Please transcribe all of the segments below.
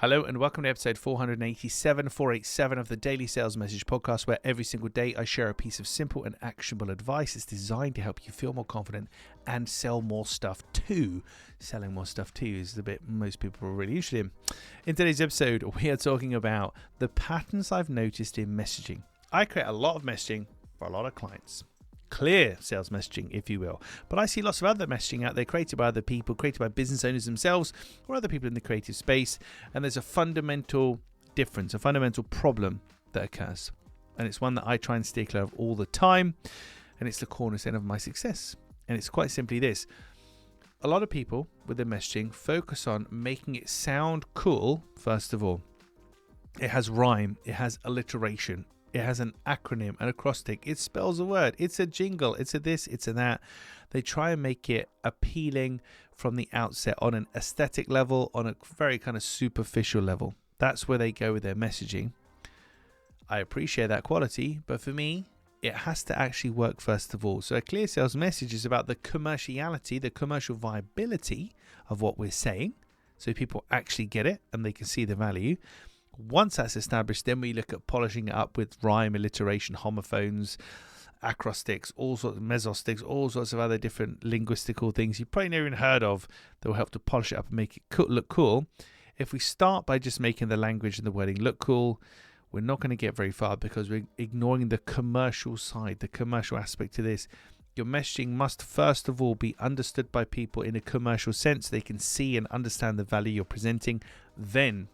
Hello and welcome to episode 487 of the Daily Sales Message podcast, where every single day I share a piece of simple and actionable advice. It's designed to help you feel more confident and sell more stuff too. Selling more stuff too is the bit most people are really interested in. In today's episode, we are talking about the patterns I've noticed in messaging. I create a lot of messaging for a lot of clients. Clear sales messaging, if you will. But I see lots of other messaging out there created by other people, created by business owners themselves or other people in the creative space. And there's a fundamental difference, a fundamental problem that occurs. And it's one that I try and stay clear of all the time. And it's the cornerstone of my success. And it's quite simply this. A lot of people with their messaging focus on making it sound cool, first of all. It has rhyme, it has alliteration. It has an acronym, an acrostic. It spells a word. It's a jingle. It's a this. It's a that. They try and make it appealing from the outset on an aesthetic level, on a very kind of superficial level. That's where they go with their messaging. I appreciate that quality, but for me, it has to actually work first of all. So a clear sales message is about the commerciality, the commercial viability of what we're saying, so people actually get it and they can see the value. Once that's established, then we look at polishing it up with rhyme, alliteration, homophones, acrostics, all sorts of mesostics, all sorts of other different linguistical things you've probably never even heard of that will help to polish it up and make it look cool. If we start by just making the language and the wording look cool, we're not going to get very far because we're ignoring the commercial side, the commercial aspect to this. Your messaging must first of all be understood by people in a commercial sense. They can see and understand the value you're presenting. Then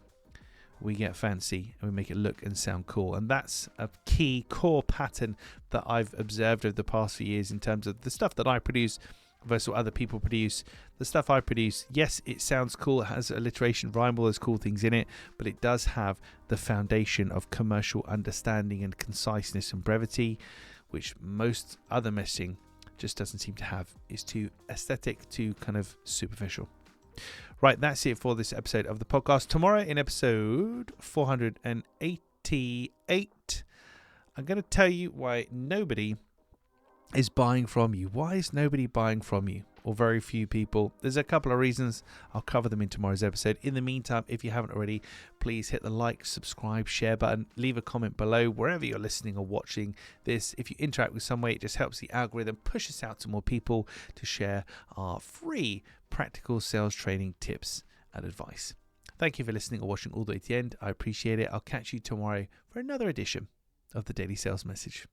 we get fancy and we make it look and sound cool. And that's a key core pattern that I've observed over the past few years in terms of the stuff that I produce versus what other people produce. The stuff I produce, yes, it sounds cool, it has alliteration, rhyme, all those cool things in it, but it does have the foundation of commercial understanding and conciseness and brevity, which most other messaging just doesn't seem to have. It's too aesthetic, too kind of superficial. Right, that's it for this episode of the podcast. Tomorrow in episode 488, I'm going to tell you why nobody is buying from you. Why is nobody buying from you? Or very few people. There's a couple of reasons. I'll cover them in tomorrow's episode. In the meantime, if you haven't already, please hit the like, subscribe, share button. Leave a comment below wherever you're listening or watching this. If you interact with some way, it just helps the algorithm push us out to more people to share our free practical sales training tips and advice. Thank you for listening or watching all the way to the end. I appreciate it. I'll catch you tomorrow for another edition of the Daily Sales Message.